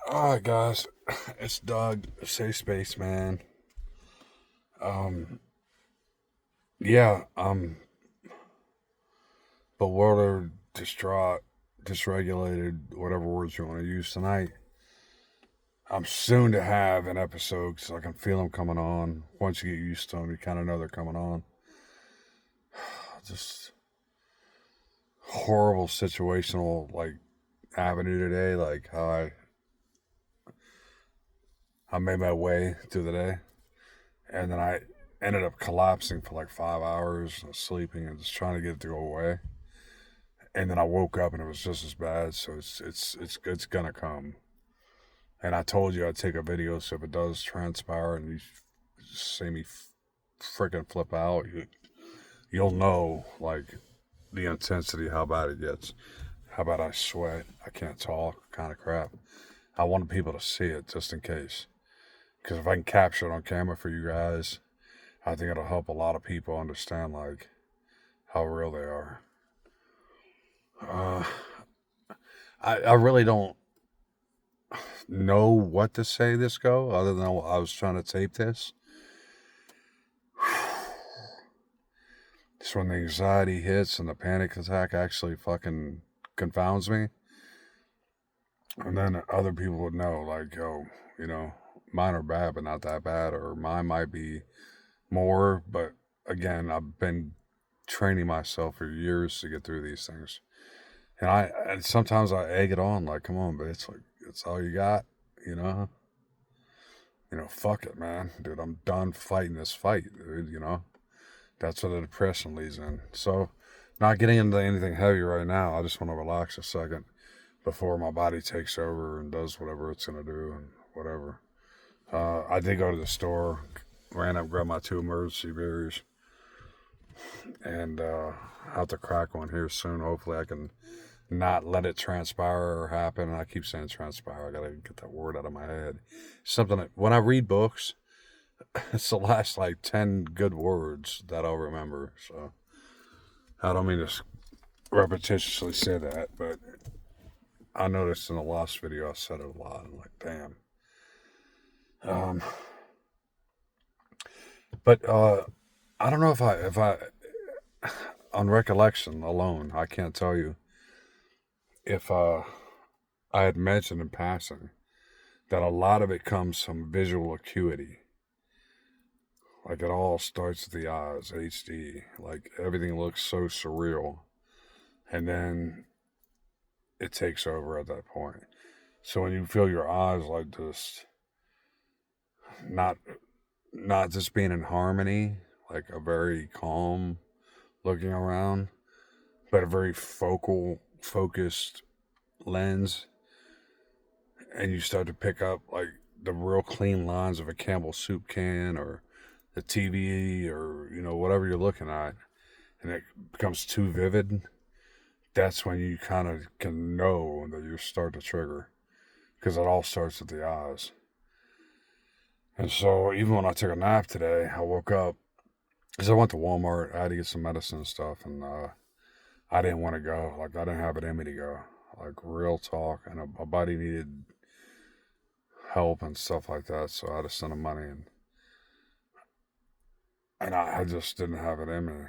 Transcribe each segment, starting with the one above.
Alright, guys, it's Doug, Safe Space Man. Um, yeah, I'm bewildered, distraught, dysregulated, whatever words you want to use tonight. I'm soon to have an episode because I can feel them coming on. Once you get used to them, you kind of know they're coming on. Just horrible situational, avenue today, like how I made my way through the day. And then I ended up collapsing for like 5 hours, sleeping and just trying to get it to go away. And then I woke up and it was just as bad. So it's gonna come. And I told you I'd take a video, so if it does transpire and you see me freaking flip out, you'll know like the intensity, how bad it gets, how bad I sweat, I can't talk, kind of crap. I wanted people to see it just in case, because if I can capture it on camera for you guys, I think it'll help a lot of people understand like how real they are. Uh, I really don't know what to say this go, other than I was trying to tape this. It's when the anxiety hits and the panic attack actually fucking confounds me. And then other people would know, like, yo, mine are bad, but not that bad, or mine might be more. But again, I've been training myself for years to get through these things. And sometimes I egg it on, like, come on, bitch, like, it's all you got, you know? Fuck it, man. Dude, I'm done fighting this fight, dude. That's what the depression leads in. So, not getting into anything heavy right now. I just want to relax a second before my body takes over and does whatever it's going to do and whatever. I did go to the store, ran up, grabbed my 2 emergency beers, and I'll have to crack one here soon. Hopefully, I can not let it transpire or happen. And I keep saying transpire. I got to get that word out of my head. Something that, when I read books, it's the last like 10 good words that I'll remember. So I don't mean to repetitiously say that, but I noticed in the last video I said it a lot. I'm like, damn. But I don't know if I on recollection alone, I can't tell you if I had mentioned in passing that a lot of it comes from visual acuity. Like, it all starts with the eyes, HD. Like, everything looks so surreal. And then it takes over at that point. So when you feel your eyes like just not just being in harmony, like a very calm looking around, but a very focused lens, and you start to pick up like the real clean lines of a Campbell soup can or the TV or whatever you're looking at, and it becomes too vivid. That's when you kind of can know that you start to trigger, because it all starts with the eyes. And so even when I took a nap today, I woke up because I went to Walmart. I had to get some medicine and stuff, and I didn't want to go. Like, I didn't have it in me to go. Like, real talk. And a buddy needed help and stuff like that, so I had to send him money, and I just didn't have it in me,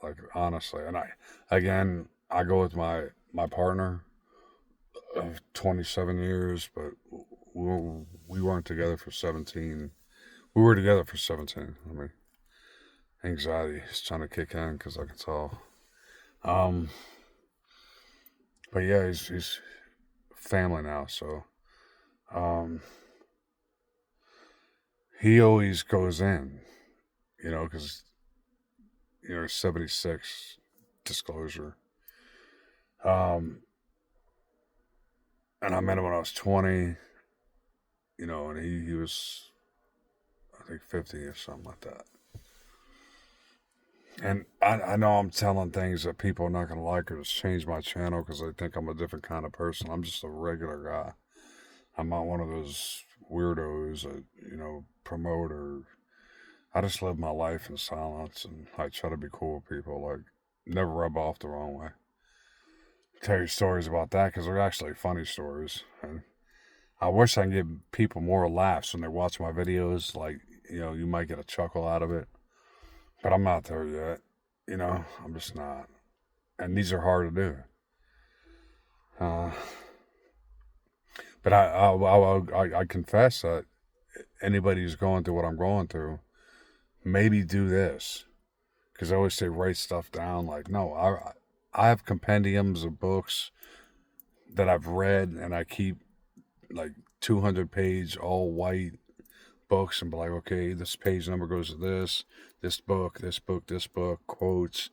like, honestly. And I go with my partner of 27 years, but we weren't together for 17. We were together for 17. I mean, anxiety is trying to kick in because I can tell. But yeah, he's family now, so he always goes in, because 76 disclosure. And I met him when I was 20, and he was, I think, 50 or something like that. And I know I'm telling things that people are not going to like, or just change my channel because they think I'm a different kind of person. I'm just a regular guy. I'm not one of those weirdos that, promote, or I just live my life in silence, and I try to be cool with people, like, never rub off the wrong way. Tell you stories about that because they're actually funny stories. And I wish I can give people more laughs when they watch my videos. Like, you might get a chuckle out of it, but I'm not there yet. I'm just not. And these are hard to do. Uh, but I confess that anybody who's going through what I'm going through, maybe do this. Because I always say write stuff down. Like, no, I have compendiums of books that I've read, and I keep like 200-page all white books, and be like, okay, this page number goes to this book, this book, quotes,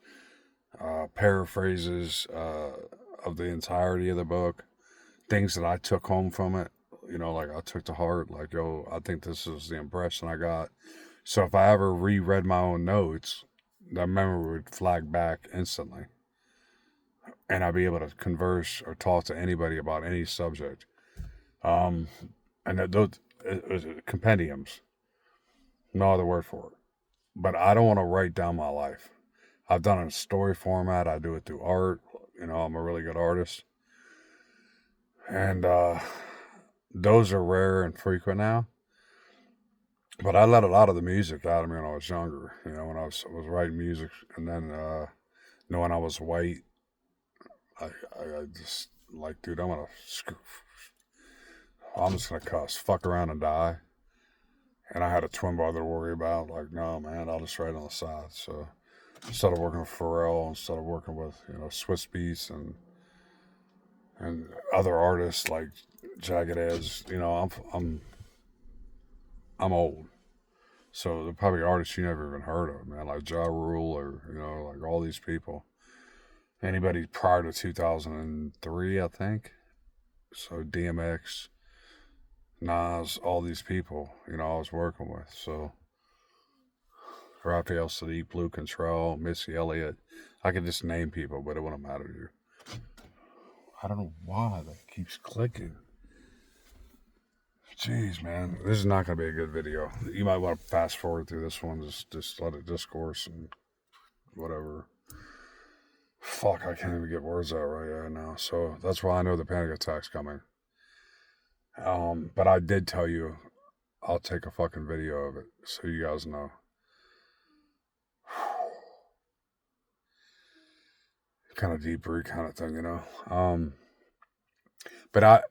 paraphrases of the entirety of the book, things that I took home from it. Like I took to heart. Like, yo, I think this is the impression I got. So if I ever reread my own notes, that memory would flag back instantly, and I'd be able to converse or talk to anybody about any subject. And those compendiums, no other word for it. But I don't want to write down my life. I've done it in story format. I do it through art. I'm a really good artist. And those are rare and frequent now. But I let a lot of the music out of me when I was younger. When I was writing music. And then, when I was white, I just like, dude, I'm just going to cuss. Fuck around and die. And I had a twin brother to worry about. Like, no, man, I'll just write on the side. So instead of working with Pharrell, instead of working with, Swiss Beats and other artists like Jagged Edge, I'm old. So they're probably artists you never even heard of, man, like Ja Rule or, like all these people. Anybody prior to 2003, I think. So DMX, Nas, all these people, I was working with. So Raphael Sadiq, Blue Control, Missy Elliott. I could just name people, but it wouldn't matter to you. I don't know why that keeps clicking. Jeez, man. This is not going to be a good video. You might want to fast forward through this one. Just let it discourse and whatever. Fuck, I can't even get words out right now. So that's why I know the panic attack's coming. But I did tell you I'll take a fucking video of it so you guys know. Kind of deeper kind of thing, But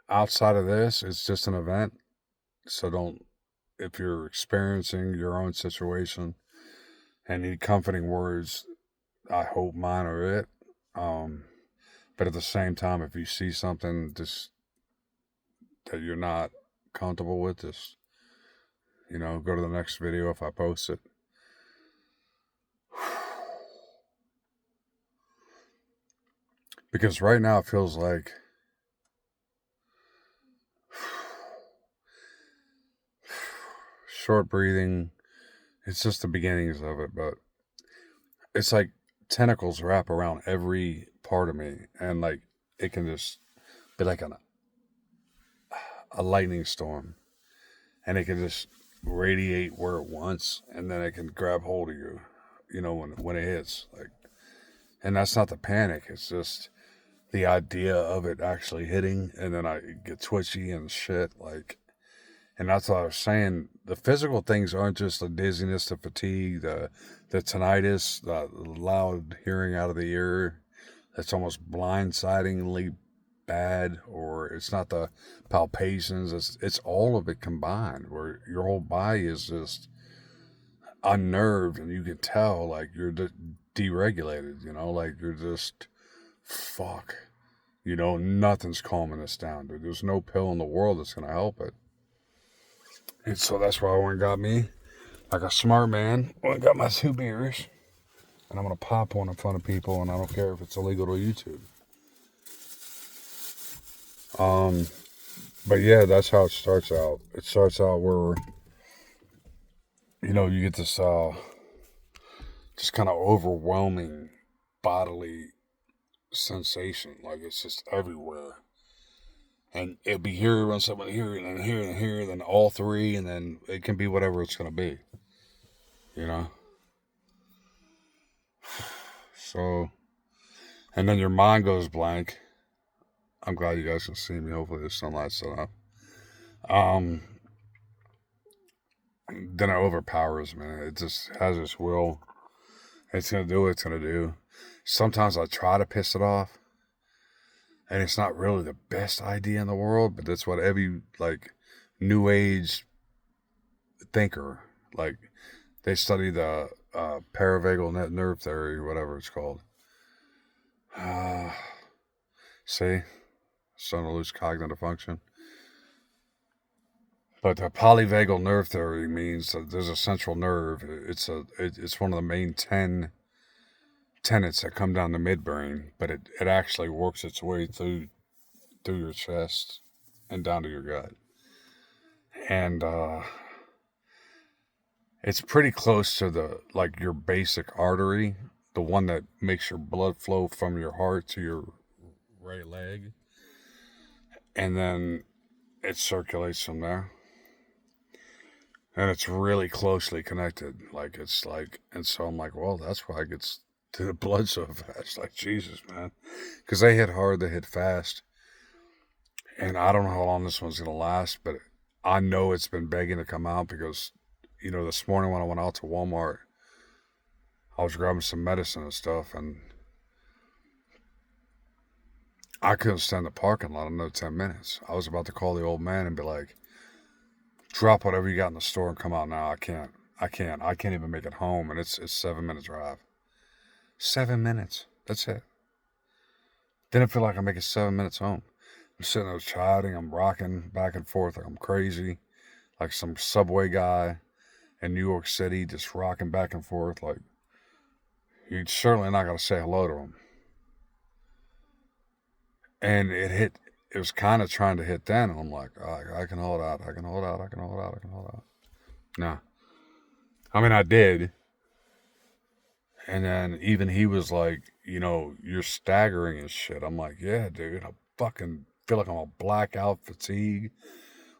outside of this, it's just an event. So if you're experiencing your own situation and need comforting words, I hope mine are it. But at the same time, if you see something just that you're not comfortable with, just, go to the next video if I post it. Because right now it feels like short breathing. It's just the beginnings of it, but it's like tentacles wrap around every part of me, and like it can just be like a lightning storm, and it can just radiate where it wants, and then it can grab hold of you, when it hits. Like, and that's not the panic. It's just the idea of it actually hitting, and then I get twitchy and shit. Like, and that's what I was saying. The physical things aren't just the dizziness, the fatigue, the tinnitus, the loud hearing out of the ear. That's almost blindsidingly bad, or it's not the palpitations. It's all of it combined, where your whole body is just unnerved, and you can tell like you're deregulated. Like you're just fuck. Nothing's calming us down, dude. There's no pill in the world that's gonna help it. And so that's why I went and got me, like a smart man, went and got my 2 beers. And I'm going to pop one in front of people, and I don't care if it's illegal to YouTube. But yeah, that's how it starts out. It starts out where, you get this just kind of overwhelming bodily sensation. Like it's just everywhere. And it'll be here on someone here, and then here, and here, then all 3, and then it can be whatever it's going to be. So, and then your mind goes blank. I'm glad you guys can see me. Hopefully the sunlight's set up. Um, then it overpowers me. It just has its will. It's gonna do what it's gonna do. Sometimes I try to piss it off, and it's not really the best idea in the world, but that's what every like new age thinker, like, they study the paravagal net nerve theory, whatever it's called. Uh, see, starting to lose cognitive function. But the polyvagal nerve theory means that there's a central nerve. It's one of the main 10 tenets that come down the midbrain, but it actually works its way through your chest and down to your gut. And it's pretty close to the like your basic artery, the one that makes your blood flow from your heart to your right leg, and then it circulates from there. And it's really closely connected. Like it's like, and so I'm like, well, that's why it gets to the blood so fast. Like Jesus, man, because they hit hard, they hit fast, and I don't know how long this one's gonna last, but I know it's been begging to come out because, this morning when I went out to Walmart, I was grabbing some medicine and stuff, and I couldn't stand the parking lot another 10 minutes. I was about to call the old man and be like, drop whatever you got in the store and come out now. I can't. I can't even make it home, and it's 7 minute drive. 7 minutes. That's it. Didn't feel like I'm making 7 minutes home. I'm sitting there chatting. I'm rocking back and forth like I'm crazy, like some subway guy in New York City, just rocking back and forth. Like, you're certainly not gonna say hello to him. And it was kind of trying to hit then, and I'm like, oh, I can hold out, I can hold out, I can hold out, I can hold out. No. I mean, I did. And then even he was like, you're staggering and shit. I'm like, yeah, dude, I fucking feel like I'm a blackout fatigue,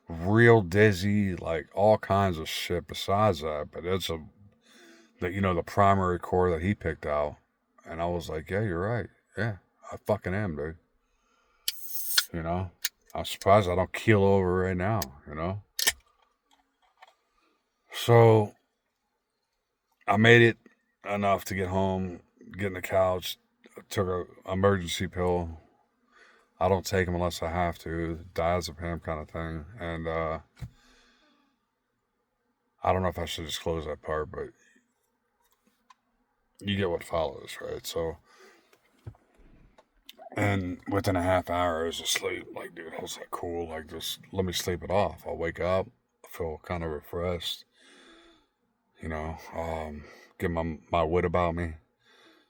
real dizzy, like all kinds of shit besides that. But it's the primary core that he picked out. And I was like, yeah, you're right. Yeah, I fucking am, dude. You know? I'm surprised I don't keel over right now. So I made it enough to get home, get in the couch, took a emergency pill. I don't take them unless I have to, diazepam kind of thing. And I don't know if I should disclose that part, but you get what follows, right? So, and within a half hour, I was asleep. Like, dude, I was like, cool. Like, just let me sleep it off. I'll wake up, feel kind of refreshed. Get my wit about me.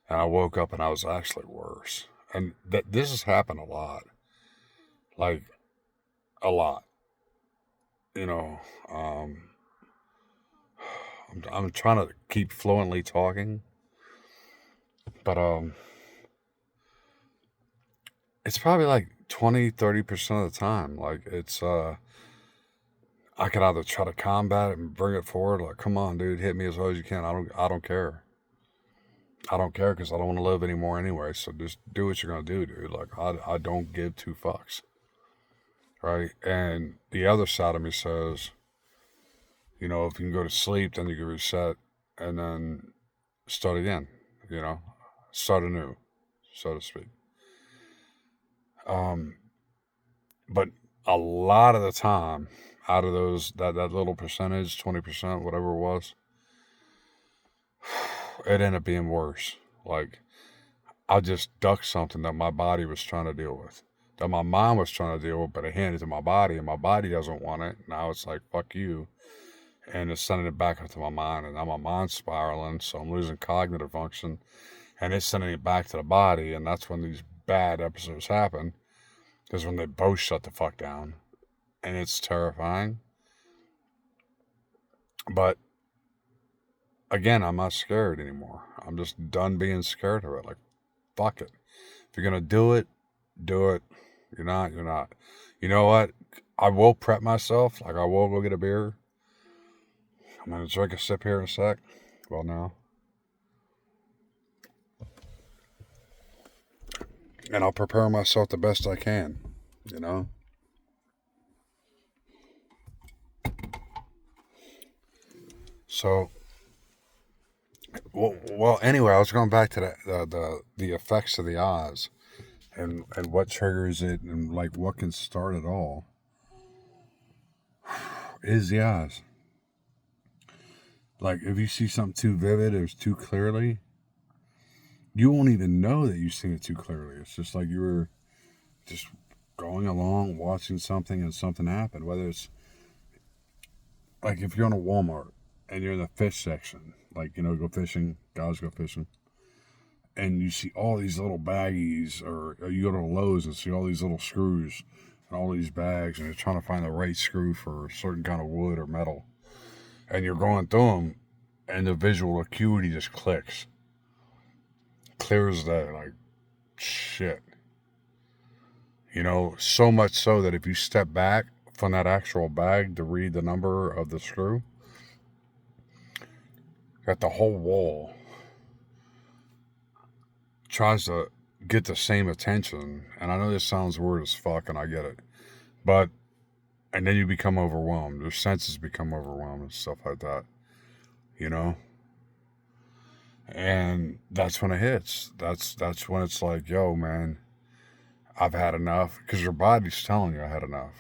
And I woke up and I was actually worse. And this has happened a lot. Like, a lot. You know, um, I'm trying to keep fluently talking, but it's probably like 20-30% of the time. Like, it's I could either try to combat it and bring it forward, like, come on, dude, hit me as hard as you can. I don't care. I don't care because I don't want to live anymore anyway. So just do what you're gonna do, dude. Like, I don't give two fucks, right? And the other side of me says, if you can go to sleep, then you can reset and then start again. Start anew, so to speak. Um, but a lot of the time, out of that little percentage, 20%, whatever it was, it ended up being worse. Like, I just ducked something that my body was trying to deal with, that my mind was trying to deal with, but I handed it to my body, and my body doesn't want it. Now it's like, fuck you. And it's sending it back into my mind, and now my mind's spiraling, so I'm losing cognitive function, and it's sending it back to the body, and that's when these bad episodes happen, is when they both shut the fuck down, and it's terrifying. But again, I'm not scared anymore. I'm just done being scared of it. Like, fuck it. If you're gonna do it, do it. You're not, you're not. You know what? I will prep myself. Like, I will go get a beer. I'm gonna drink a sip here in a sec. Well, now. And I'll prepare myself the best I can, you know? So, well, anyway, I was going back to the effects of the eyes and what triggers it and like what can start it all is the eyes. Like if you see something too vivid or too clearly, you won't even know that you've seen it too clearly. It's just like you were just going along watching something and something happened. Whether it's like if you're in a Walmart and you're in the fish section, like go fishing, guys go fishing, and you see all these little baggies, or you go to Lowe's and see all these little screws and all these bags, and you're trying to find the right screw for a certain kind of wood or metal, and you're going through them, and the visual acuity just clicks, clear as day, like shit. So much so that if you step back from that actual bag to read the number of the screw, that the whole wall tries to get the same attention. And I know this sounds weird as fuck, and I get it. But, and then you become overwhelmed. Your senses become overwhelmed and stuff like that. And that's when it hits. That's when it's like, yo, man, I've had enough. Because your body's telling you I had enough.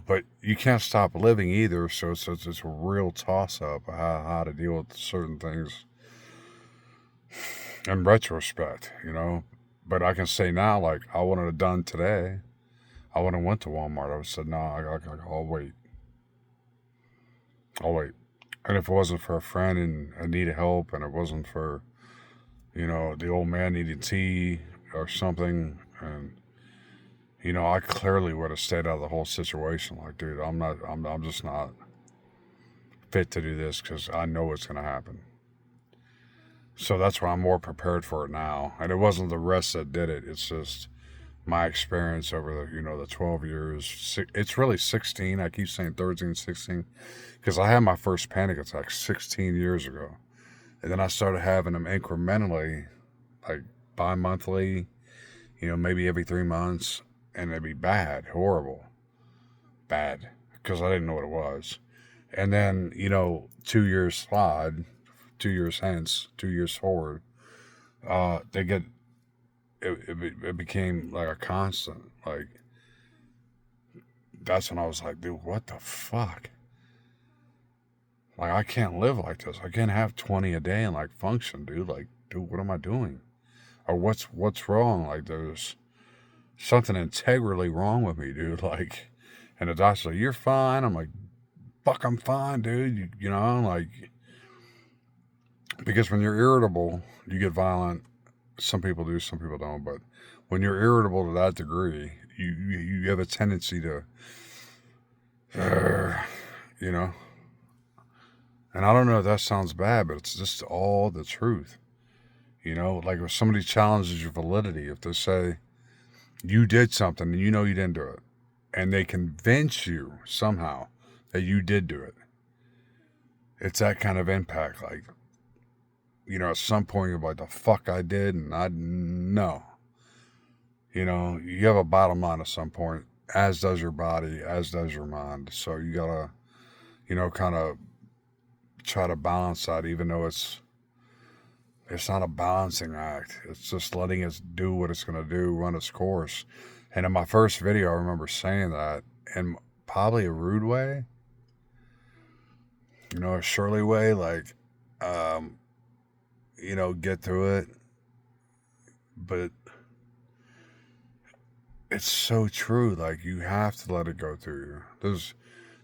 But you can't stop living either. So it's a real toss up how to deal with certain things in retrospect, But I can say now, like, I wouldn't have done today. I wouldn't have went to Walmart. I would have said, no, I'll wait. I'll wait. And if it wasn't for a friend and I needed help, and it wasn't for, the old man needing tea or something, and, I clearly would have stayed out of the whole situation. Like, dude, I'm just not fit to do this because I know what's going to happen. So that's why I'm more prepared for it now. And it wasn't the rest that did it. It's just my experience over the 12 years. It's really 16. I keep saying 13, 16. Because I had my first panic attack 16 years ago. And then I started having them incrementally, like bi-monthly, maybe every 3 months. And they'd be bad, horrible, bad. Because I didn't know what it was. And then, 2 years slide, 2 years hence, 2 years forward, they get, it became like a constant. Like, that's when I was like, dude, what the fuck? Like, I can't live like this. I can't have 20 a day and like function, dude. Like, dude, what am I doing? Or what's wrong? Like, there's something integrally wrong with me, dude. Like, and the doctor's like, you're fine. I'm like, fuck, I'm fine, dude. Like, because when you're irritable, you get violent. Some people do, some people don't. But when you're irritable to that degree, you have a tendency to, And I don't know if that sounds bad, but it's just all the truth. Like if somebody challenges your validity, if they say you did something and you know you didn't do it, and they convince you somehow that you did do it, it's that kind of impact. Like, at some point you're like, the fuck I did, and I no. You have a bottom line at some point, as does your body, as does your mind. So you gotta, kind of try to balance that, even though it's not a balancing act. It's just letting it do what it's gonna do, run its course. And in my first video, I remember saying that in probably a rude way, a Shirley way, like, get through it. But it's so true. Like, you have to let it go through you.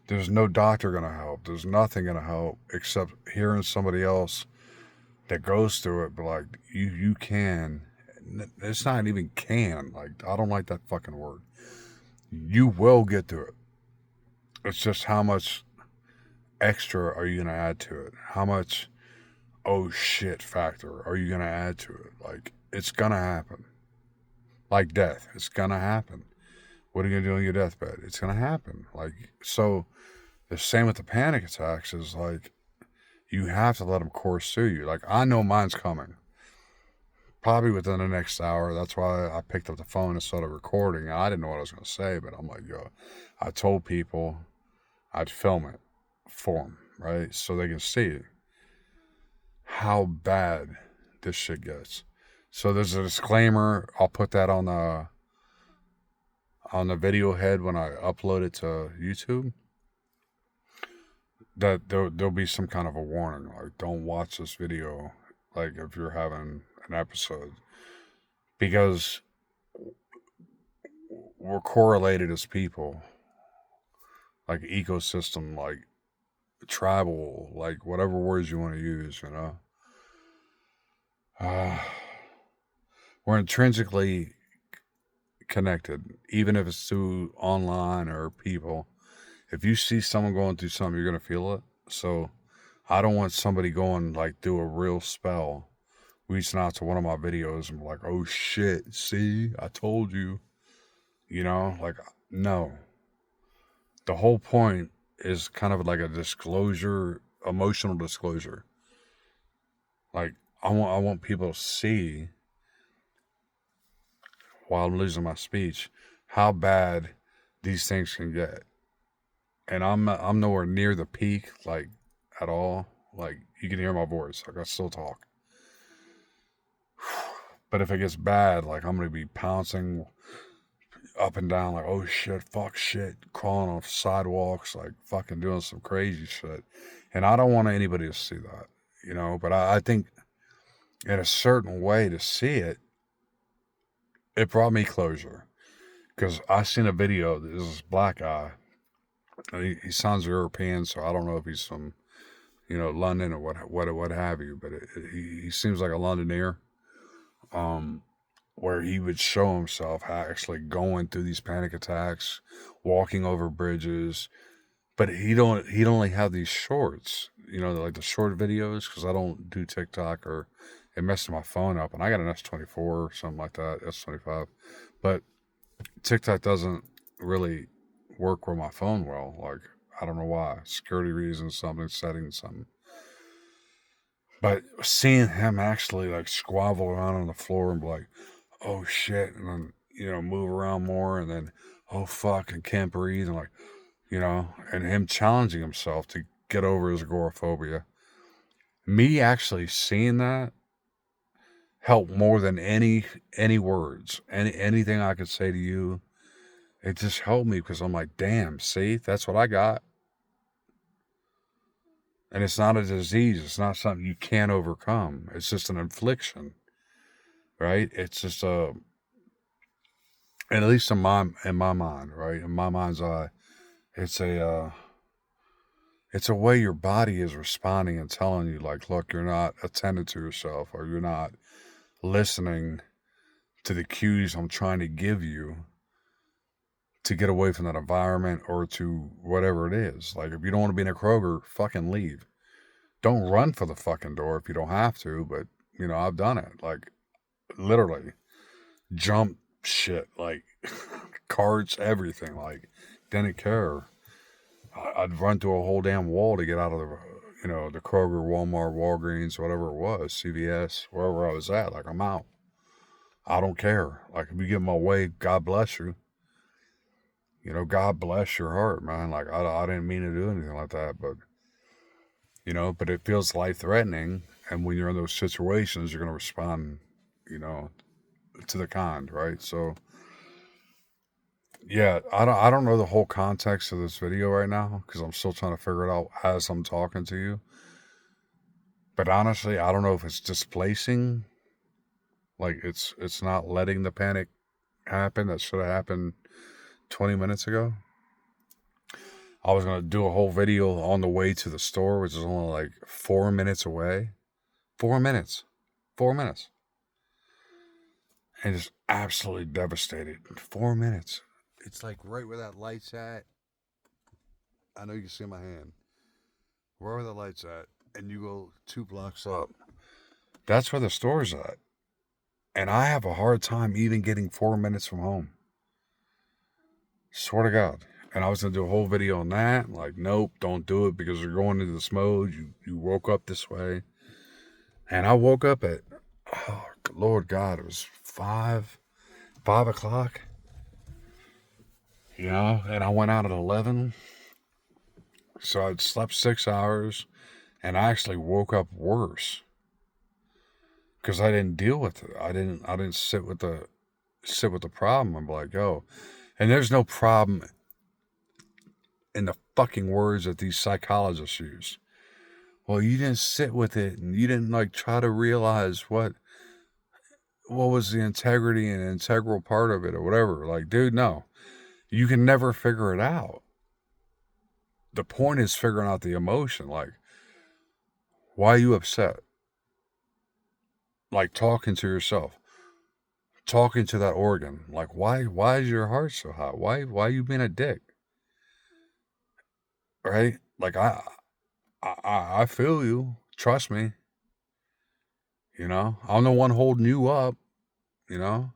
There's no doctor gonna help. There's nothing gonna help except hearing somebody else that goes through it. But like, you can. It's not even can. Like, I don't like that fucking word. You will get through it. It's just how much extra are you gonna add to it? How much oh shit factor are you gonna add to it? Like, it's gonna happen. Like death, it's gonna happen. What are you gonna do on your deathbed? It's gonna happen. Like, so the same with the panic attacks is like, you have to let them course through you. Like, I know mine's coming. Probably within the next hour. That's why I picked up the phone and started recording. I didn't know what I was going to say, but I'm like, yo, I told people, I'd film it for them, right? So they can see how bad this shit gets. So there's a disclaimer. I'll put that on the video head when I upload it to YouTube. That there'll be some kind of a warning, like don't watch this video, like if you're having an episode, because we're correlated as people, like ecosystem, like tribal, like whatever words you want to use, you know. We're intrinsically connected, even if it's through online or people. If you see someone going through something, you're gonna feel it. So I don't want somebody going like through a real spell, reaching out to one of my videos and be like, oh shit, see, I told you. You know, like, no. The whole point is kind of like a disclosure, emotional disclosure. Like, I want people to see, while I'm losing my speech, how bad these things can get. And I'm nowhere near the peak, like, at all. Like, you can hear my voice. Like, I still talk. But if it gets bad, like, I'm going to be pouncing up and down, like, oh shit, fuck shit, crawling off sidewalks, like, fucking doing some crazy shit. And I don't want anybody to see that, you know? But I think in a certain way to see it, it brought me closure. Because I seen a video, there's this black guy, and he sounds European, so I don't know if he's from, you know, London or what have you, but he seems like a Londoner. Where he would show himself actually going through these panic attacks, walking over bridges, but he'd only have these shorts, you know, like the short videos, because I don't do TikTok, or it messes my phone up, and I got an S24 or something like that, S25, but TikTok doesn't really work with my phone well. Like, I don't know why, security reasons, something, settings, something. But seeing him actually like squabble around on the floor and be like, oh shit, and then, you know, move around more, and then, oh fuck, and can't breathe, and like, you know, and him challenging himself to get over his agoraphobia. Me actually seeing that helped more than any words, anything I could say to you. It just helped me, because I'm like, damn, see, that's what I got. And it's not a disease. It's not something you can't overcome. It's just an affliction, right? It's just and at least in my mind, right, in my mind's eye, it's a way your body is responding and telling you, like, look, you're not attending to yourself, or you're not listening to the cues I'm trying to give you to get away from that environment, or to whatever it is. Like, if you don't want to be in a Kroger, fucking leave. Don't run for the fucking door if you don't have to, but, you know, I've done it. Like, literally, jump shit, like, carts, everything, like, didn't care. I'd run through a whole damn wall to get out of the, you know, the Kroger, Walmart, Walgreens, whatever it was, CVS, wherever I was at. Like, I'm out. I don't care. Like, if you get in my way, God bless you. You know, God bless your heart, man. Like, I didn't mean to do anything like that, but, you know, but it feels life-threatening, and when you're in those situations, you're going to respond, you know, to the kind, right? So, yeah, I don't know the whole context of this video right now, because I'm still trying to figure it out as I'm talking to you. But honestly, I don't know if it's displacing, like it's not letting the panic happen that should have happened 20 minutes ago. I was gonna do a whole video on the way to the store, which is only like 4 minutes away. 4 minutes. 4 minutes. And just absolutely devastated. 4 minutes. It's like right where that light's at. I know you can see my hand. Wherever the light's at, and you go 2 blocks up, that's where the store's at. And I have a hard time even getting 4 minutes from home. Swear to God. And I was going to do a whole video on that. Like, nope, don't do it, because you're going into this mode. You woke up this way. And I woke up at, oh, Lord God, it was 5 o'clock. You know, and I went out at 11. So I'd slept 6 hours, and I actually woke up worse because I didn't deal with it. I didn't sit with the problem. I'm like, oh, and there's no problem in the fucking words that these psychologists use. Well, you didn't sit with it, and you didn't like try to realize what was the integrity and integral part of it or whatever. Like, dude, no. You can never figure it out. The point is figuring out the emotion. Like, why are you upset? Like talking to yourself, talking to that organ. Like, why is your heart so hot? Why are you being a dick? Right? Like I feel you. Trust me. I'm the one holding you up, you know?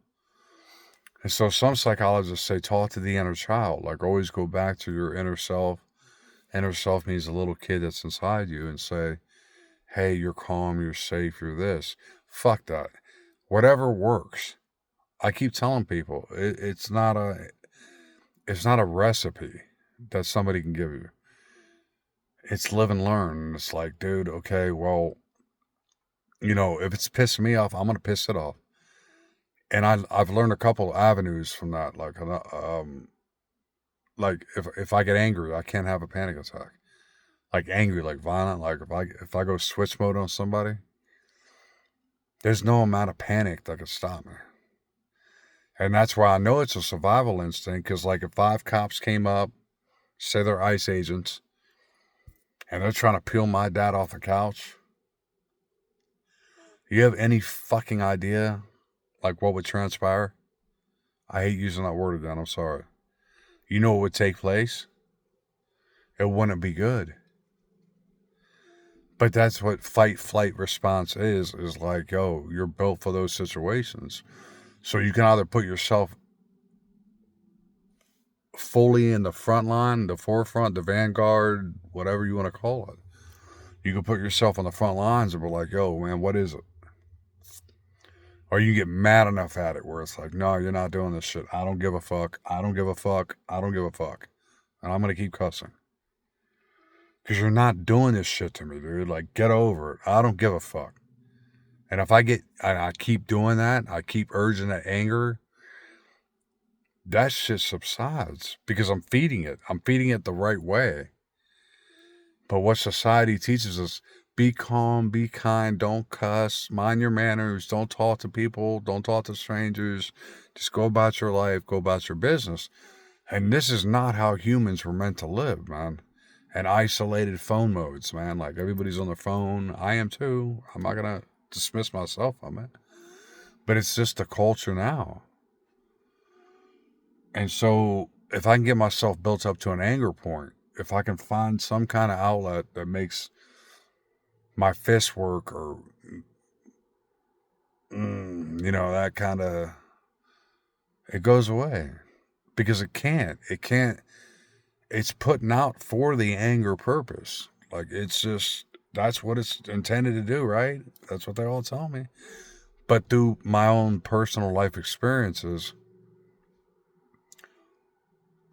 And so some psychologists say talk to the inner child. Like always go back to your inner self. Inner self means the little kid that's inside you, and say, hey, you're calm, you're safe, you're this. Fuck that. Whatever works. I keep telling people it's not a recipe that somebody can give you. It's live and learn. It's like, dude, okay, well, if it's pissing me off, I'm gonna piss it off. And I've learned a couple of avenues from that. Like if I get angry, I can't have a panic attack. Like angry, like violent. Like if I go switch mode on somebody, there's no amount of panic that can stop me. And that's why I know it's a survival instinct. Because like if 5 cops came up, say they're ICE agents, and they're trying to peel my dad off the couch, you have any fucking idea like what would transpire? I hate using that word again. I'm sorry. You know what would take place? It wouldn't be good. But that's what fight flight response is like, yo, you're built for those situations. So you can either put yourself fully in the front line, the forefront, the vanguard, whatever you want to call it. You can put yourself on the front lines and be like, yo, man, what is it? Or you get mad enough at it where it's like, no, you're not doing this shit. I don't give a fuck. I don't give a fuck. I don't give a fuck. And I'm going to keep cussing. Because you're not doing this shit to me, dude. Like, get over it. I don't give a fuck. And if I keep doing that, I keep urging that anger, that shit subsides because I'm feeding it. I'm feeding it the right way. But what society teaches us, be calm, be kind, don't cuss, mind your manners, don't talk to people, don't talk to strangers, just go about your life, go about your business. And this is not how humans were meant to live, man. And isolated phone modes, man. Like everybody's on their phone. I am too. I'm not going to dismiss myself from it. But it's just the culture now. And so if I can get myself built up to an anger point, if I can find some kind of outlet that makes my fist work or, that kind of, it goes away because it can't. It's putting out for the anger purpose. Like that's what it's intended to do, right? That's what they all tell me. But through my own personal life experiences,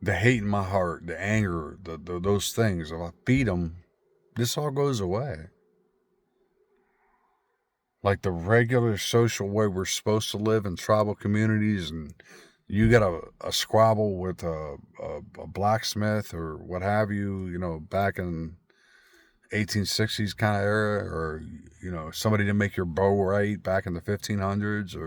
the hate in my heart, the anger, those things, if I feed them, this all goes away. Like the regular social way we're supposed to live in tribal communities, and you got a squabble with a blacksmith or what have you, back in 1860s kind of era, or, somebody didn't make your bow right back in the 1500s,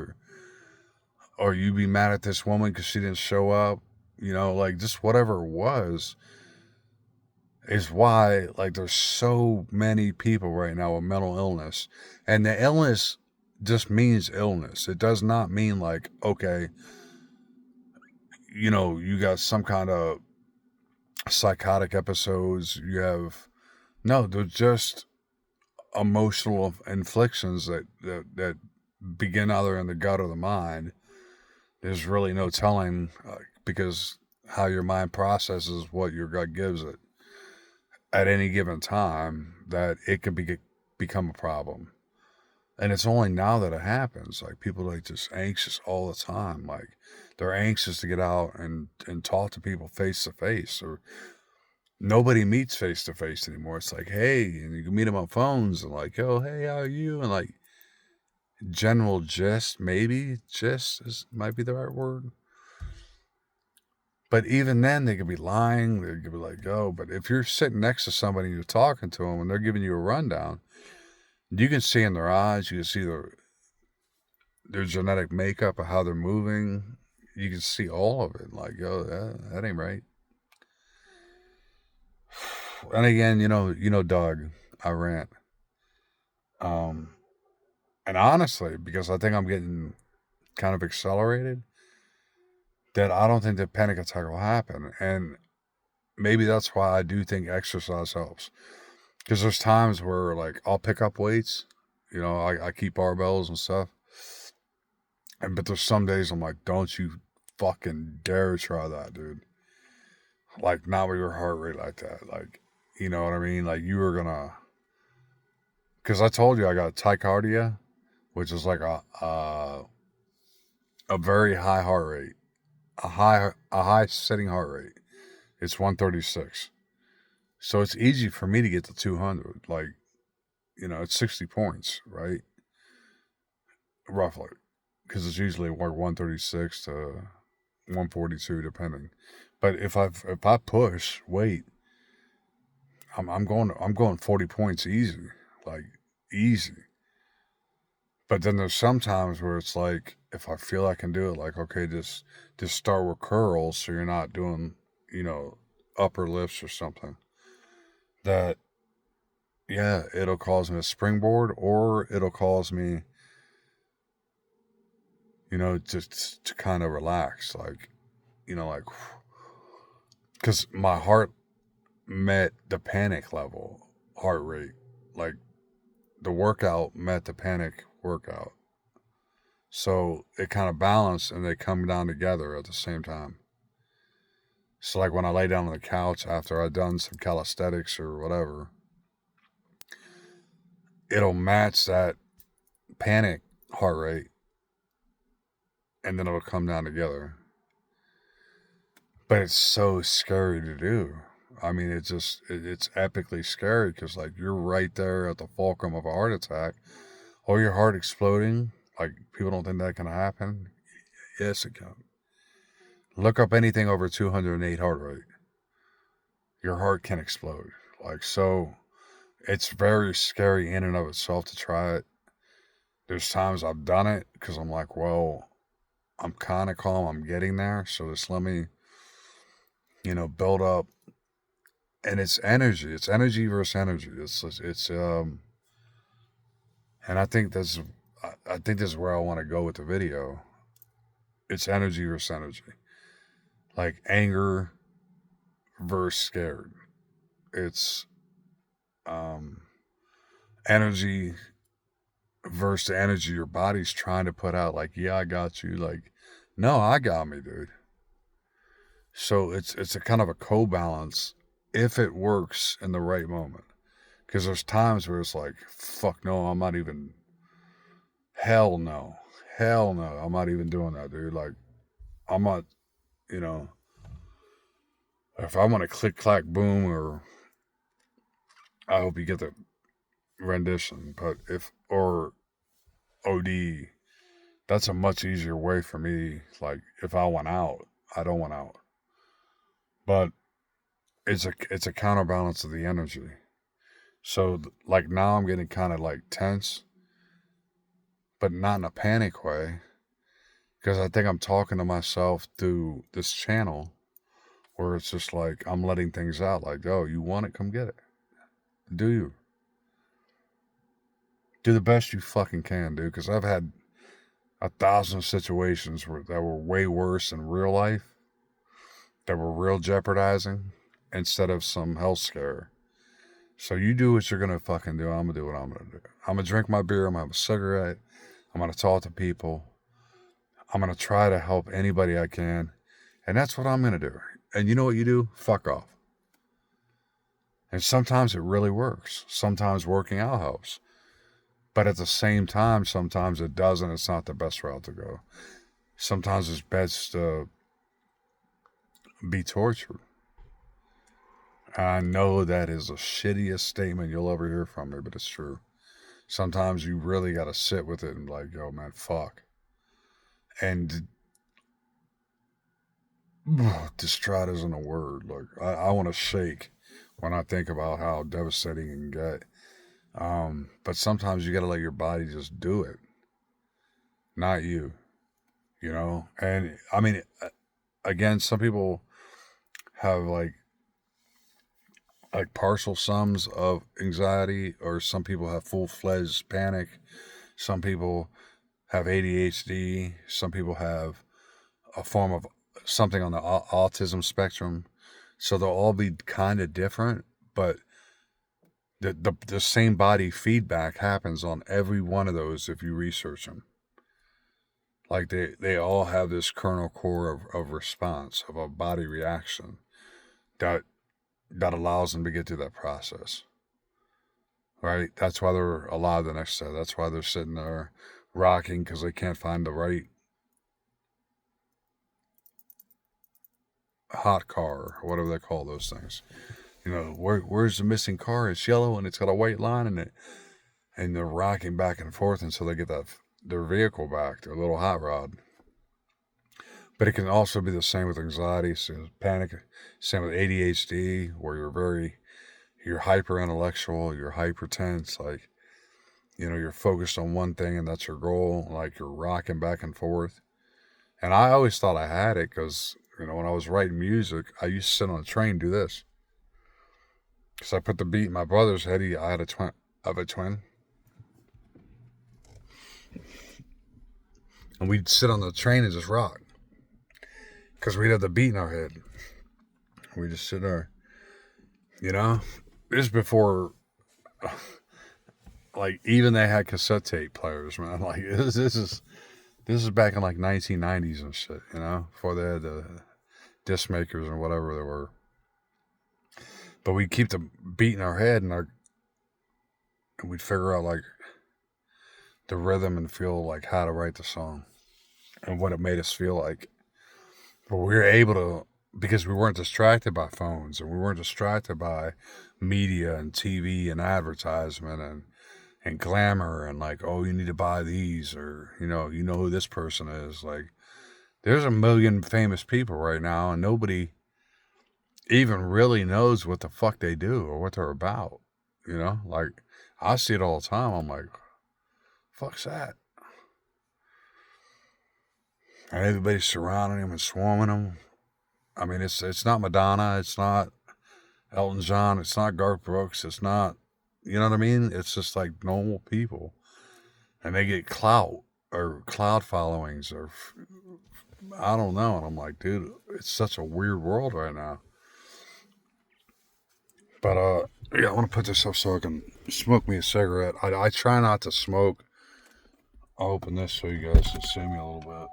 or you be mad at this woman because she didn't show up, like just whatever it was, is why like there's so many people right now with mental illness. And the illness just means illness. It does not mean like, okay, you got some kind of psychotic episodes. No, they're just emotional inflictions that begin either in the gut or the mind. There's really no telling because how your mind processes what your gut gives it at any given time, that it can become a problem. And it's only now that it happens. Like people are like just anxious all the time. Like they're anxious to get out and talk to people face to face, or nobody meets face to face anymore. It's like, hey, and you can meet them on phones and like, oh, hey, how are you? And like general gist, maybe might be the right word. But even then, they could be lying. They could be like, oh, but if you're sitting next to somebody and you're talking to them and they're giving you a rundown, you can see in their eyes, you can see their genetic makeup of how they're moving. You can see all of it. Like, oh, that ain't right. And again, Doug, I rant. Um, and honestly, because I think I'm getting kind of accelerated, that I don't think the panic attack will happen. And maybe that's why I do think exercise helps. Because there's times where, like, I'll pick up weights. I keep barbells and stuff. But there's some days I'm like, don't you fucking dare try that, dude. Like, not with your heart rate like that. Like, you know what I mean? Like, you were gonna. Because I told you I got tachycardia, which is like a very high heart rate, a high sitting heart rate. It's 136. So it's easy for me to get to 200. Like, it's 60 points, right? Roughly. Because it's usually like 136 to 142, depending. But if I push weight, I'm going 40 points easy, like easy. But then there's some times where it's like, if I feel I can do it, like, okay, just start with curls, so you're not doing, you know, upper lifts or something. That, yeah, it'll cause me a springboard, or it'll cause me, just to kind of relax, like, like, because my heart met the panic level heart rate, like the workout met the panic workout. So it kind of balanced and they come down together at the same time. So like when I lay down on the couch after I've done some calisthenics or whatever, it'll match that panic heart rate and then it'll come down together. But it's so scary to do. I mean, it's epically scary because like you're right there at the fulcrum of a heart attack, or your heart exploding. Like people don't think that can happen. Yes, it can. Look up anything over 208 heart rate. Your heart can explode. Like, so it's very scary in and of itself to try it. There's times I've done it because I'm like, well, I'm kind of calm. I'm getting there. So just let me, build up. And it's energy. It's energy versus energy. And I think this is where I want to go with the video. It's energy versus energy. Like anger versus scared. It's um, energy versus the energy your body's trying to put out. Like, yeah, I got you. Like, no, I got me, dude. So it's a kind of a co-balance if it works in the right moment. Because there's times where it's like, fuck no, I'm not even. Hell no, hell no, I'm not even doing that, dude. Like, I'm not. You know, if I want to click clack boom, or I hope you get the rendition, but or OD, that's a much easier way for me. Like if I want out, I don't want out. But it's a counterbalance of the energy. So like now I'm getting kind of like tense, but not in a panic way, because I think I'm talking to myself through this channel where it's just like I'm letting things out. Like, oh, you want it? Come get it. Do you? Do the best you fucking can, dude. Because I've had 1,000 situations that were way worse in real life, that were real jeopardizing, instead of some health scare. So you do what you're gonna fucking do. I'm gonna do what I'm gonna do. I'm gonna drink my beer. I'm gonna have a cigarette. I'm gonna talk to people. I'm gonna try to help anybody I can, and that's what I'm gonna do. And you know what you do? Fuck off. And sometimes it really works. Sometimes working out helps. But at the same time, sometimes it doesn't. It's not the best route to go. Sometimes it's best to be tortured. I know that is the shittiest statement you'll ever hear from me, but it's true. Sometimes you really got to sit with it and be like, yo, man, fuck. And distraught isn't a word. Like, I want to shake when I think about how devastating it can get. But sometimes you got to let your body just do it, not you, you know? And I mean, again, some people have like partial sums of anxiety, or some people have full-fledged panic. Some people have ADHD. Some people have a form of something on the autism spectrum. So they'll all be kind of different, but the same body feedback happens on every one of those if you research them. Like they all have this kernel core of response, of a body reaction that allows them to get through that process. Right? That's why they're alive the next day. That's why they're sitting there rocking, because they can't find the right hot car, or whatever they call those things. You know, where's the missing car? It's yellow and it's got a white line in it, and they're rocking back and forth until they get their vehicle back, their little hot rod. But it can also be the same with anxiety, panic, same with ADHD, where you're hyper intellectual, you're hyper tense, like, you know, you're focused on one thing and that's your goal, like you're rocking back and forth. And I always thought I had it because, you know, when I was writing music, I used to sit on a train and do this. Because I put the beat in my brother's head. I had a twin. And we'd sit on the train and just rock. Because we'd have the beat in our head. We just sit there. You know? This is before, like, even they had cassette tape players, man. Like, this is back in, like, 1990s and shit, you know? Before they had the disc makers or whatever they were. But we'd keep the beat in our head, and we'd figure out, like, the rhythm and feel like how to write the song and what it made us feel like. But we were able to, because we weren't distracted by phones, and we weren't distracted by media and TV and advertisement and glamour and like, oh, you need to buy these, or you know who this person is. Like, there's a million famous people right now, and nobody even really knows what the fuck they do or what they're about. You know, like, I see it all the time. I'm like, fuck's that? And everybody's surrounding him and swarming him. I mean, it's not Madonna, it's not Elton John, it's not Garth Brooks, it's not, you know what I mean? It's just like normal people, and they get clout or cloud followings, or I don't know. And I'm like, dude, it's such a weird world right now. But yeah, I want to put this up so I can smoke me a cigarette. I try not to smoke. I'll open this so you guys can see me a little bit,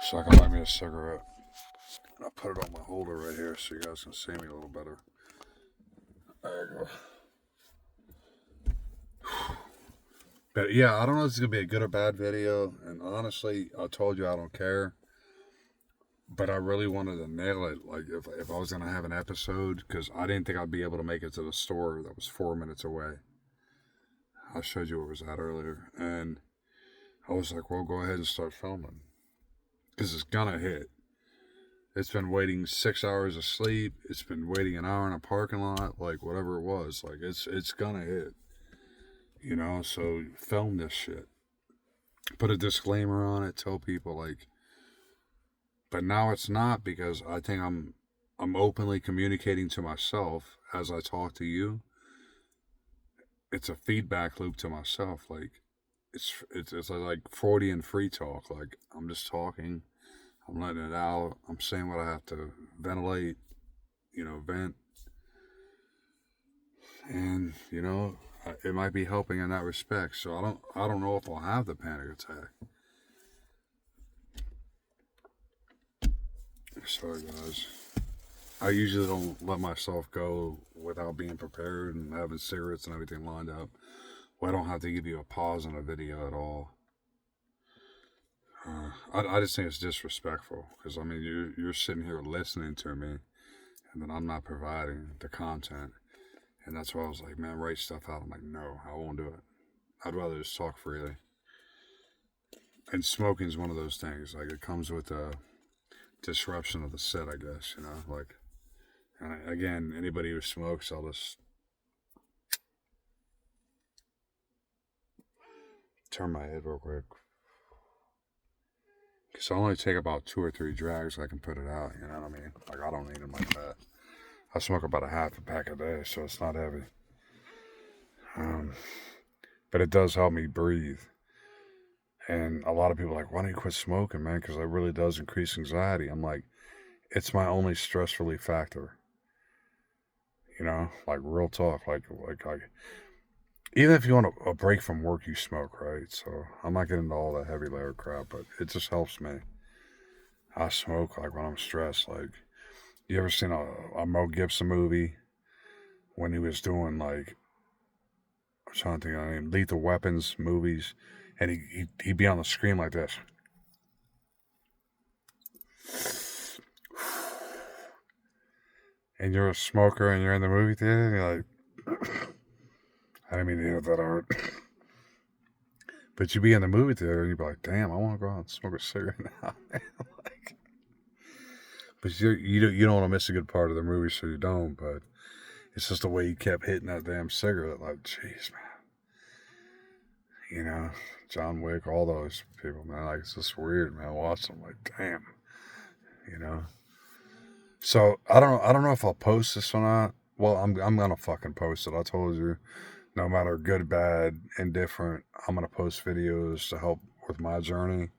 so I can light me a cigarette. I'll put it on my holder right here so you guys can see me a little better. There you go. But yeah, I don't know if it's going to be a good or bad video. And honestly, I told you I don't care. But I really wanted to nail it. Like, if I was going to have an episode, because I didn't think I'd be able to make it to the store that was 4 minutes away. I showed you where it was at earlier. And I was like, well, go ahead and start filming. Because it's going to hit. It's been waiting 6 hours of sleep. It's been waiting an hour in a parking lot. Like, whatever it was. Like, it's going to hit. You know, so film this shit. Put a disclaimer on it. Tell people, like, but now it's not, because I think I'm openly communicating to myself as I talk to you. It's a feedback loop to myself. Like, it's like Freudian free talk. Like, I'm just talking. I'm letting it out. I'm saying what I have to ventilate, you know, vent. And, you know, it might be helping in that respect. So I don't know if I'll have the panic attack. Sorry, guys. I usually don't let myself go without being prepared and having cigarettes and everything lined up. Well, I don't have to give you a pause on a video at all. I just think it's disrespectful, because I mean, you're sitting here listening to me, and then I'm not providing the content. And that's why I was like, man, write stuff out. I'm like, no, I won't do it. I'd rather just talk freely. And smoking is one of those things. Like, it comes with a disruption of the set, I guess, you know? Like, and again, anybody who smokes, I'll just turn my head real quick. Because I only take about 2 or 3 drags, I can put it out, you know what I mean? Like, I don't need them like that. I smoke about a half a pack a day, so it's not heavy. But it does help me breathe. And a lot of people are like, why don't you quit smoking, man? Because it really does increase anxiety. I'm like, it's my only stress relief factor. You know, like real talk. Like even if you want a break from work, you smoke, right? So I'm not getting into all that heavy layer crap, but it just helps me. I smoke like when I'm stressed. Like, you ever seen a Mel Gibson movie when he was doing like, I'm trying to think of the name, Lethal Weapons movies, and he'd be on the screen like this. And you're a smoker and you're in the movie theater and you're like, I didn't mean to hit that hard. But you'd be in the movie theater and you'd be like, damn, I want to go out and smoke a cigarette now. Like, but you don't want to miss a good part of the movie, so you don't. But it's just the way he kept hitting that damn cigarette. Like, jeez, man. You know, John Wick, all those people, man. Like, it's just weird, man. Watch them, like, damn. You know. So I don't know if I'll post this or not. Well, I'm gonna fucking post it. I told you, no matter good, bad, indifferent, I'm gonna post videos to help with my journey.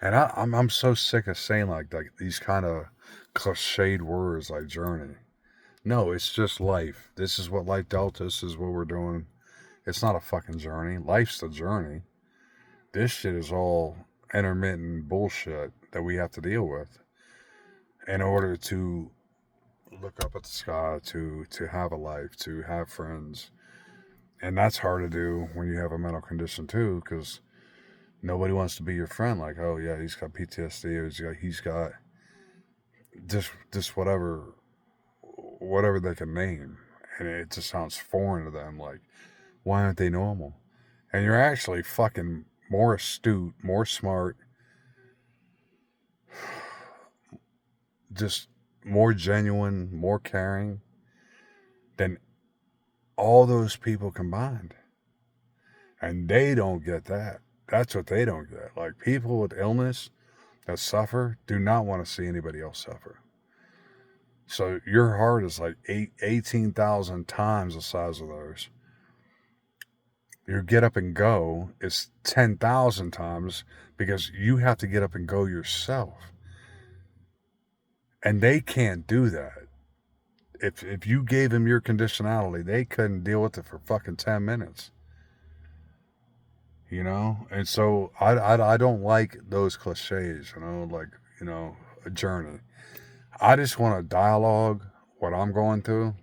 And I'm so sick of saying like these kind of cliched words like journey. No, it's just life. This is what life dealt us. This is what we're doing. It's not a fucking journey. Life's the journey. This shit is all intermittent bullshit that we have to deal with in order to look up at the sky, to have a life, to have friends. And that's hard to do when you have a mental condition too, because nobody wants to be your friend. Like, oh yeah, he's got PTSD, or he's got this whatever they can name, and it just sounds foreign to them. Like, why aren't they normal? And you're actually fucking more astute, more smart, just more genuine, more caring than all those people combined. And they don't get that. That's what they don't get. Like, people with illness that suffer do not want to see anybody else suffer. So your heart is like 18,000 times the size of theirs. Your get up and go is 10,000 times because you have to get up and go yourself. And they can't do that. If you gave them your conditionality, they couldn't deal with it for fucking 10 minutes. You know? And so I don't like those cliches, you know, like, you know, a journey. I just want to dialogue what I'm going through.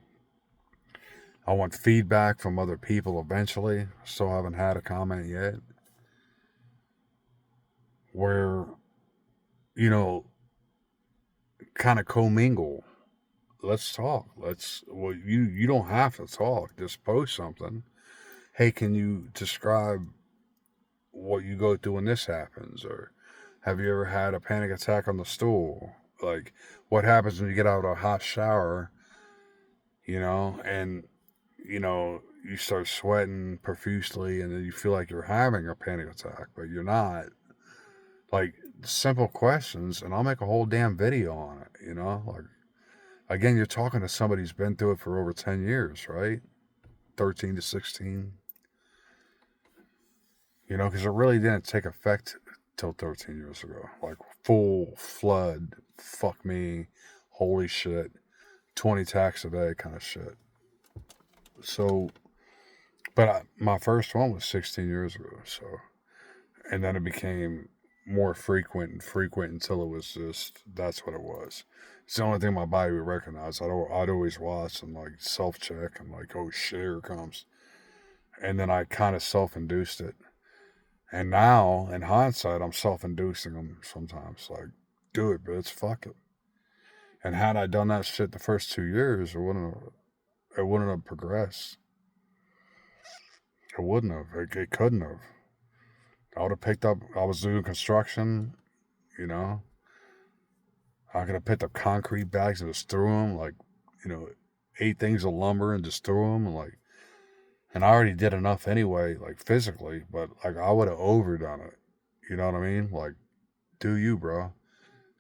I want feedback from other people eventually. Still haven't had a comment yet. Where, you know, kind of commingle. Let's talk. Well, you don't have to talk. Just post something. Hey, can you describe what you go through when this happens? Or have you ever had a panic attack on the stool? Like, what happens when you get out of a hot shower, you know, and, you know, you start sweating profusely and then you feel like you're having a panic attack, but you're not. Like, simple questions, and I'll make a whole damn video on it, you know? Like, again, you're talking to somebody who's been through it for over 10 years, right? 13 to 16. You know, because it really didn't take effect till 13 years ago. Like, full flood, fuck me, holy shit, 20 attacks a day kind of shit. So, but my first one was 16 years ago, so, and then it became more frequent and frequent until it was just, that's what it was. It's the only thing my body would recognize. I'd always watch and like self-check and like, oh shit, here it comes. And then I kind of self-induced it. And now, in hindsight, I'm self-inducing them sometimes. Like, do it, bitch, fuck it. And had I done that shit the first 2 years, it wouldn't have progressed. It wouldn't have. It couldn't have. I would have picked up. I was doing construction. You know, I could have picked up concrete bags and just threw them, like, 8 things of lumber and just threw them, and I already did enough anyway, like physically, but like I would have overdone it. You know what I mean? Like, do you, bro?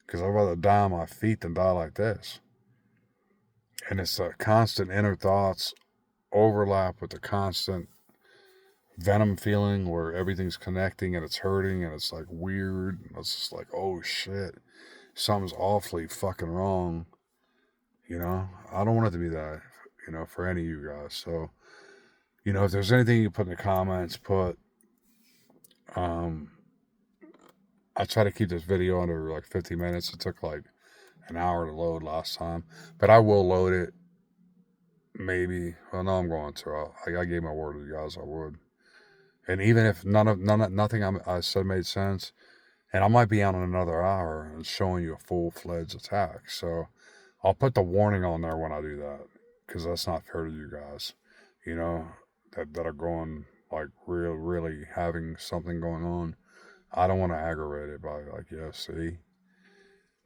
Because I'd rather die on my feet than die like this. And it's a constant inner thoughts overlap with the constant venom feeling where everything's connecting and it's hurting and it's like weird. It's just like, oh shit, something's awfully fucking wrong. I don't want it to be that, for any of you guys. So, if there's anything you put in the comments, I try to keep this video under like 50 minutes. It took like an hour to load last time, but I will load it. Maybe. Well, no, I'm going to. I gave my word to you guys I would. And even if nothing I said made sense, and I might be on in another hour and showing you a full-fledged attack. So I'll put the warning on there when I do that, because that's not fair to you guys, that are going like really having something going on. I don't want to aggravate it by like, yeah, see.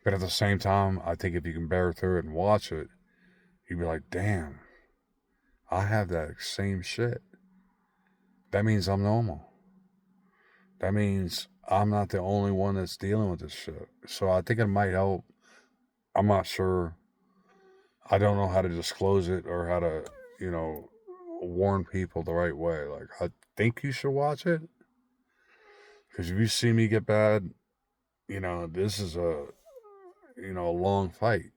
But at the same time, I think if you can bear through it and watch it, you'd be like, damn, I have that same shit. That means I'm normal. That means I'm not the only one that's dealing with this shit. So I think it might help. I'm not sure. I don't know how to disclose it or how to, warn people the right way. Like, I think you should watch it. Because if you see me get bad, this is a long fight,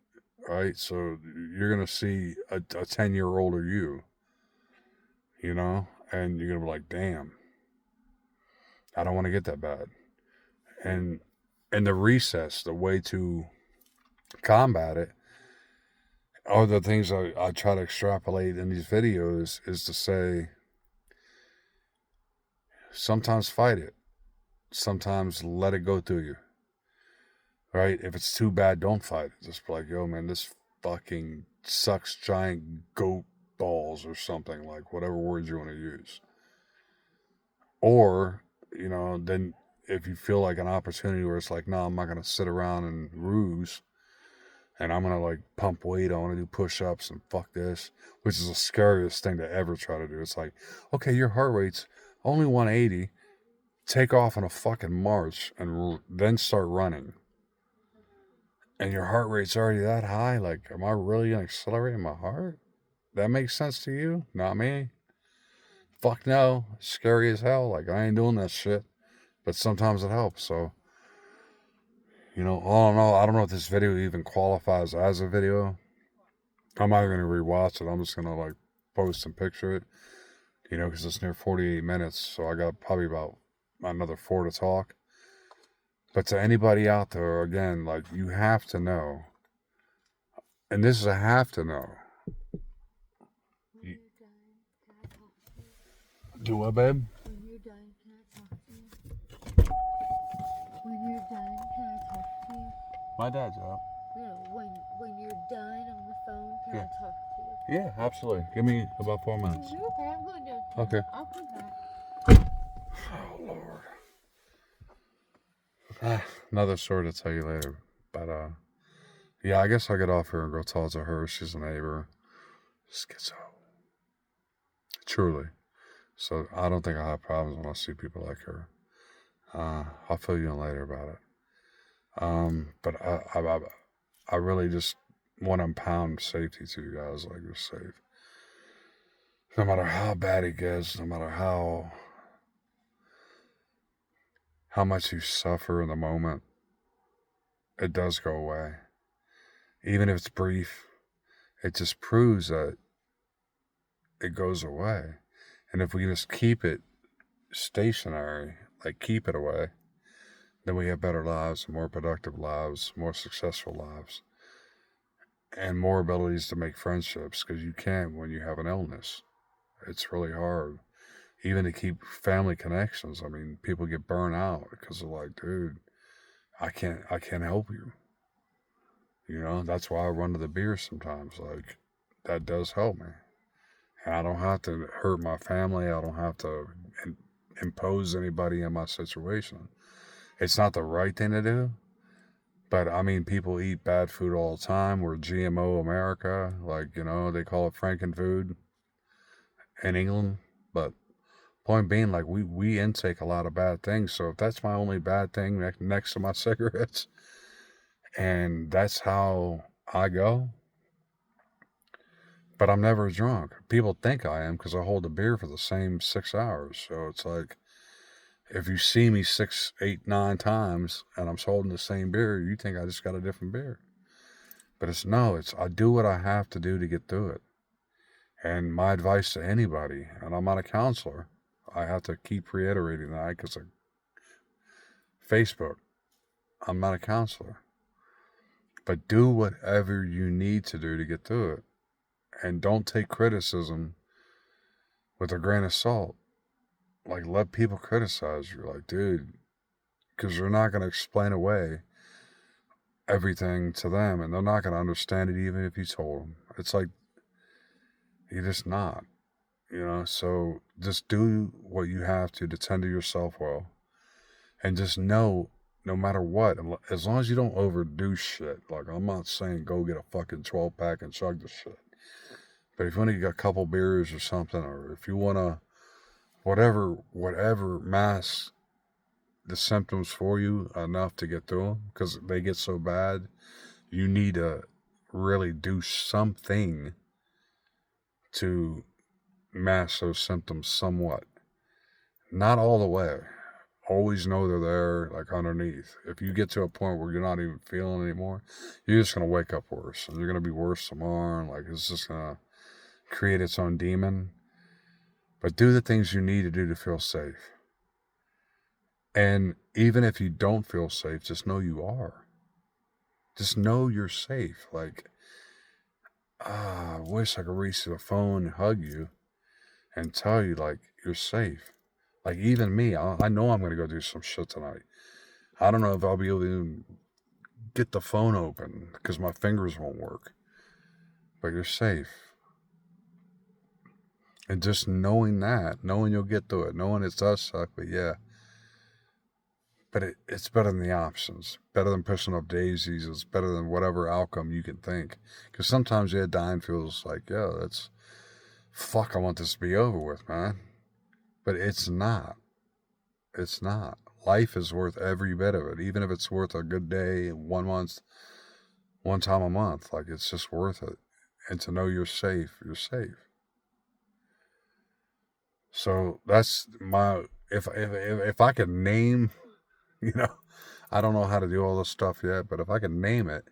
right? So you're going to see a 10-year older you, and you're going to be like, damn, I don't want to get that bad. And the recess, the way to combat it, or the things I try to extrapolate in these videos is to say, sometimes fight it. Sometimes let it go through you. Right? If it's too bad, don't fight it. Just be like, yo, man, this fucking sucks giant goat balls or something, like whatever words you want to use. Or, then if you feel like an opportunity where it's like, no, I'm not going to sit around and ruse and I'm going to like pump weight. I want to do push-ups and fuck this, which is the scariest thing to ever try to do. It's like, okay, your heart rate's only 180. Take off on a fucking march and then start running. And your heart rate's already that high. Like, am I really going to accelerate my heart? That makes sense to you? Not me. Fuck no. Scary as hell. Like, I ain't doing that shit. But sometimes it helps. So, all in all, I don't know if this video even qualifies as a video. I'm not going to rewatch it. I'm just going to, like, post and picture it. Because it's near 48 minutes. So I got probably about another 4 to talk. But to anybody out there, again, like, you have to know. And this is a have to know. Do what, babe? When you're done, can I talk to you? When you're done, can I talk to you? My dad's up. No, when you're done on the phone, can I talk to you? Yeah, absolutely. Give me about 4 minutes. Okay, I'm going down. Okay. I'll come back. Oh, Lord. Another story to tell you later. But, yeah, I guess I'll get off here and go talk to her. She's a neighbor. Schizo. Truly. So I don't think I'll have problems when I see people like her. I'll fill you in later about it. But I really just want to impound safety to you guys. Like, you're safe. No matter how bad it gets, no matter how much you suffer in the moment, it does go away. Even if it's brief, it just proves that it goes away. And if we just keep it stationary, like keep it away, then we have better lives, more productive lives, more successful lives, and more abilities to make friendships, because you can't when you have an illness. It's really hard. Even to keep family connections. I mean, people get burnt out because they're like, dude, I can't help you. You know, that's why I run to the beer sometimes. Like, that does help me. And I don't have to hurt my family. I don't have to impose anybody in my situation. It's not the right thing to do, but I mean, people eat bad food all the time. We're GMO America. Like, you know, they call it Frankenfood in England. But point being, like, we intake a lot of bad things. So if that's my only bad thing next to my cigarettes, and that's how I go, but I'm never drunk. People think I am because I hold the beer for the same 6 hours. So it's like, if you see me 6, 8, 9 times and I'm holding the same beer, you think I just got a different beer. But it's no, it's I do what I have to do to get through it. And my advice to anybody, and I'm not a counselor, I have to keep reiterating that because Facebook, I'm not a counselor. But do whatever you need to do to get through it. And don't take criticism with a grain of salt. Like, let people criticize you. Like, dude, because they're not going to explain away everything to them, and they're not going to understand it even if you told them. It's like, you're just not, you know? So just do what you have to tend to yourself well. And just know, no matter what, as long as you don't overdo shit, like, I'm not saying go get a fucking 12-pack and chug the shit. But if you want to get a couple beers or something, or if you want to, whatever masks the symptoms for you enough to get through them, because they get so bad, you need to really do something to mask those symptoms somewhat. Not all the way. Always know they're there, like, underneath. If you get to a point where you're not even feeling anymore, you're just going to wake up worse. And you're going to be worse tomorrow. And, like, it's just going to create its own demon. But do the things you need to do to feel safe. And even if you don't feel safe, just know you are. Just know you're safe. Like, I wish I could reach to the phone and hug you and tell you, like, you're safe. Like, even me, I know I'm going to go do some shit tonight. I don't know if I'll be able to even get the phone open because my fingers won't work. But you're safe. And just knowing that, knowing you'll get through it, knowing it does suck, but yeah. But it's better than the options. Better than pushing up daisies. It's better than whatever outcome you can think. Because sometimes, yeah, dying feels like, yeah, that's, fuck, I want this to be over with, man. But it's not. It's not. Life is worth every bit of it. Even if it's worth a good day, 1 month, one time a month. Like, it's just worth it. And to know you're safe, you're safe. So that's my, if I could name, you know, I don't know how to do all this stuff yet, but if I could name it,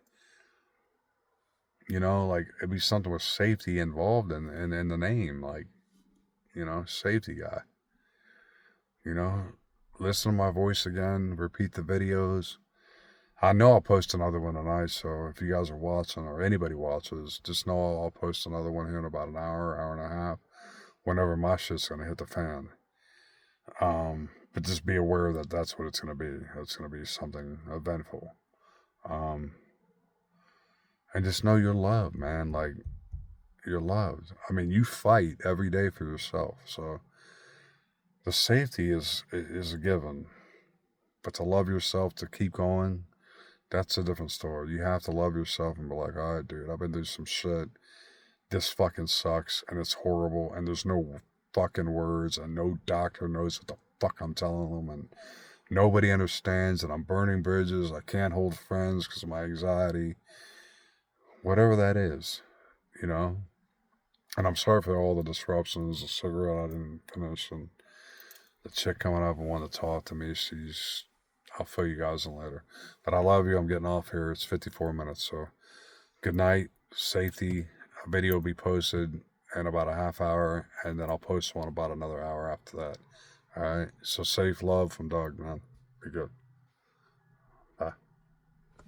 you know, like, it'd be something with safety involved in the name, like, you know, safety guy. You know, listen to my voice again, repeat the videos. I know I'll post another one tonight, so if you guys are watching or anybody watches, just know I'll post another one here in about an hour, hour and a half, whenever my shit's gonna hit the fan. But just be aware that that's what it's gonna be. It's gonna be something eventful. And just know you're loved, man. Like, you're loved. I mean, you fight every day for yourself, so the safety is a given. But to love yourself, to keep going, that's a different story. You have to love yourself and be like, all right, dude, I've been through some shit. This fucking sucks, and it's horrible, and there's no fucking words, and no doctor knows what the fuck I'm telling them, and nobody understands, and I'm burning bridges. I can't hold friends because of my anxiety. Whatever that is, you know? And I'm sorry for all the disruptions, the cigarette I didn't finish, and the chick coming up and wanting to talk to me. I'll fill you guys in later. But I love you. I'm getting off here. It's 54 minutes. So good night. Safety. A video will be posted in about a half hour. And then I'll post one about another hour after that. All right. So safe love from Doug, man. Be good.